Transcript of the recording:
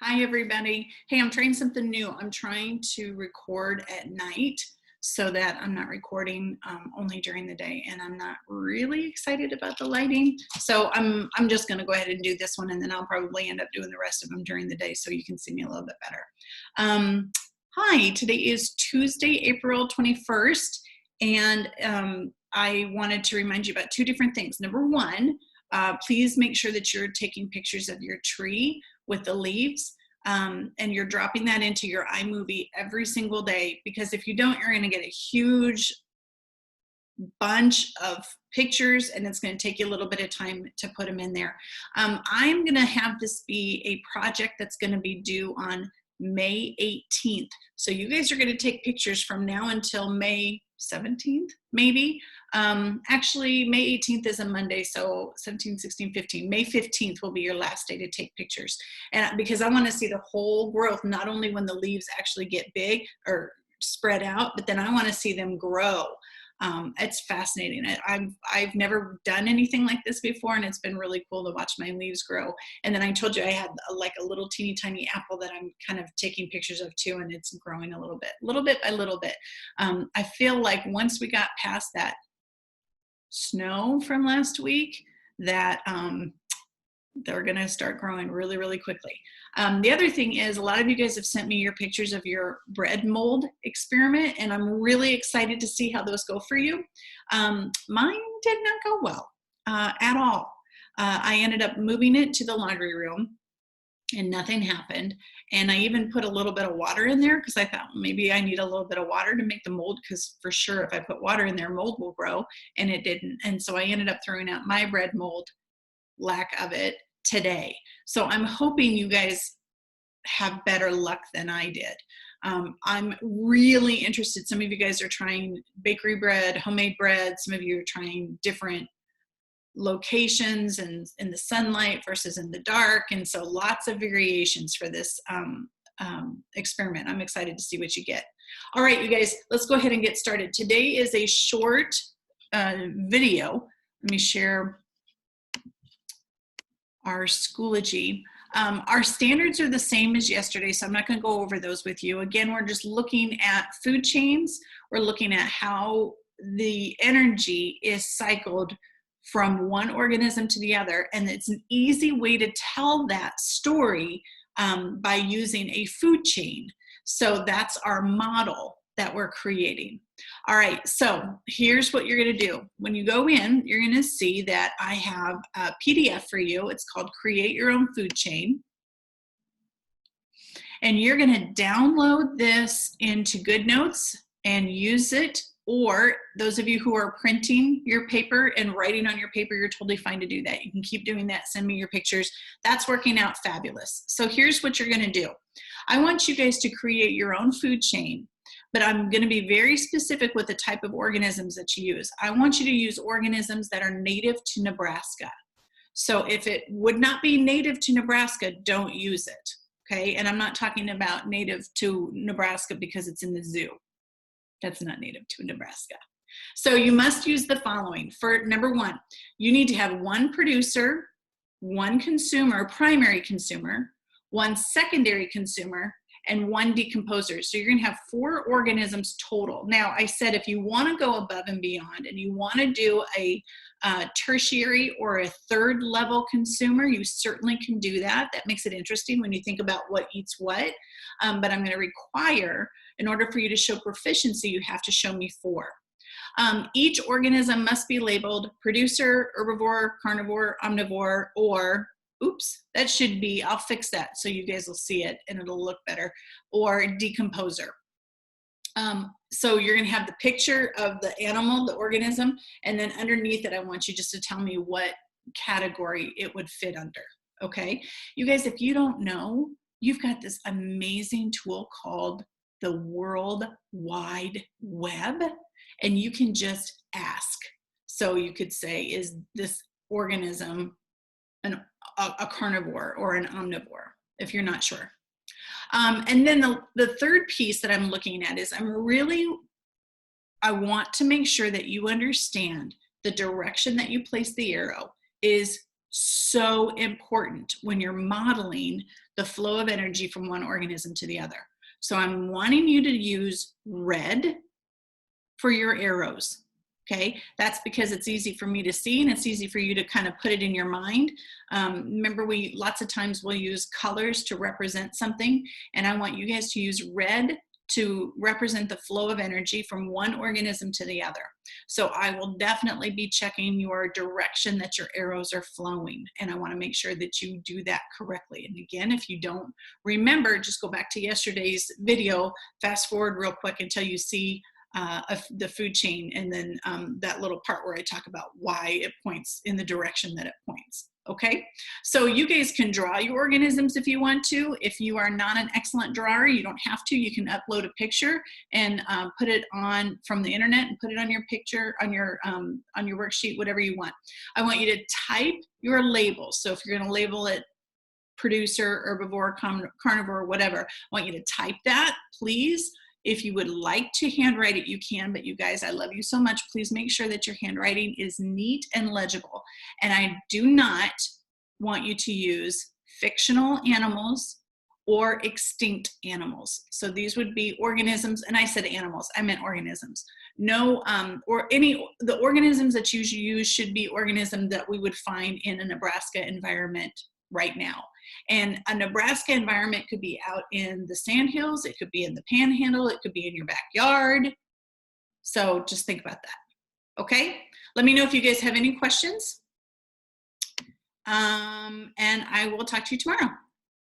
Hi, everybody. Hey, I'm trying something new. I'm trying to record at night so that I'm not recording only during the day, and I'm not really excited about the lighting. So I'm just going to go ahead and do this one, and then I'll probably end up doing the rest of them during the day so you can see me a little bit better. Hi, today is Tuesday, April 21st, and I wanted to remind you about two different things. Number one, please make sure that you're taking pictures of your tree with the leaves, and you're dropping that into your iMovie every single day, because if you don't, you're going to get a huge bunch of pictures and it's going to take you a little bit of time to put them in there. I'm going to have this be a project that's going to be due on May 18th. So you guys are going to take pictures from now until May 17th, maybe. Actually, May 18th is a Monday, so 17, 16, 15. May 15th will be your last day to take pictures. And because I want to see the whole growth, not only when the leaves actually get big or spread out, but then I want to see them grow. It's fascinating. I've never done anything like this before, and it's been really cool to watch my leaves grow. And then I told you I had like a little teeny tiny apple that I'm kind of taking pictures of too, and it's growing a little bit by little bit. I feel like once we got past that snow from last week, that they're going to start growing really, really quickly. The other thing is, a lot of you guys have sent me your pictures of your bread mold experiment, and I'm really excited to see how those go for you. Mine did not go well at all. I ended up moving it to the laundry room and nothing happened. And I even put a little bit of water in there because I thought maybe I need a little bit of water to make the mold, because for sure if I put water in there, mold will grow, and it didn't. And so I ended up throwing out my bread mold, lack of it, today. So I'm hoping you guys have better luck than I did. I'm really interested. Some of you guys are trying bakery bread, homemade bread. Some of you are trying different locations and in the sunlight versus in the dark. And so lots of variations for this experiment. I'm excited to see what you get. All right, you guys, let's go ahead and get started. Today is a short video. Let me share our Schoology. Our standards are the same as yesterday, so I'm not going to go over those with you. Again, we're just looking at food chains. We're looking at how the energy is cycled from one organism to the other, and it's an easy way to tell that story by using a food chain. So that's our model that we're creating. All right, so here's what you're going to do. When you go in, you're going to see that I have a PDF for you. It's called Create Your Own Food Chain. And you're going to download this into GoodNotes and use it. Or those of you who are printing your paper and writing on your paper, you're totally fine to do that. You can keep doing that. Send me your pictures. That's working out fabulous. So here's what you're going to do. I want you guys to create your own food chain, but I'm going to be very specific with the type of organisms that you use. I want you to use organisms that are native to Nebraska. So if it would not be native to Nebraska, don't use it. Okay? And I'm not talking about native to Nebraska because it's in the zoo. That's not native to Nebraska. So you must use the following. For number one, you need to have one producer, one consumer, primary consumer, one secondary consumer, and one decomposer. So you're going to have 4 organisms total. Now, I said if you want to go above and beyond and you want to do a tertiary or a third level consumer, you certainly can do that. That makes it interesting when you think about what eats what. But I'm going to require, in order for you to show proficiency, you have to show me 4. Each organism must be labeled producer, herbivore, carnivore, omnivore, or oops, that should be, I'll fix that so you guys will see it and it'll look better, or decomposer. So you're going to have the picture of the animal, the organism, and then underneath it, I want you just to tell me what category it would fit under. Okay? You guys, if you don't know, you've got this amazing tool called the World Wide Web, and you can just ask. So you could say, is this organism a carnivore or an omnivore, if you're not sure. And then the third piece that I'm looking at is I want to make sure that you understand the direction that you place the arrow is so important when you're modeling the flow of energy from one organism to the other. So I'm wanting you to use red for your arrows. Okay, that's because it's easy for me to see and it's easy for you to kind of put it in your mind. Remember, lots of times we'll use colors to represent something, and I want you guys to use red to represent the flow of energy from one organism to the other. So I will definitely be checking your direction that your arrows are flowing, and I want to make sure that you do that correctly. And again, if you don't remember, just go back to yesterday's video, fast forward real quick until you see the food chain, and then that little part where I talk about why it points in the direction that it points. Okay, so you guys can draw your organisms if you want to. If you are not an excellent drawer, you don't have to. You can upload a picture and put it on from the internet and put it on your picture, on your worksheet, whatever you want. I want you to type your labels. So if you're going to label it producer, herbivore, carnivore, whatever, I want you to type that, please. If you would like to handwrite it, you can, but you guys, I love you so much. Please make sure that your handwriting is neat and legible. And I do not want you to use fictional animals or extinct animals. So these would be organisms, and I said animals, I meant organisms. No, the organisms that you use should be organisms that we would find in a Nebraska environment right now. And a Nebraska environment could be out in the sandhills, it could be in the panhandle, it could be in your backyard. So just think about that. Okay, let me know if you guys have any questions. And I will talk to you tomorrow.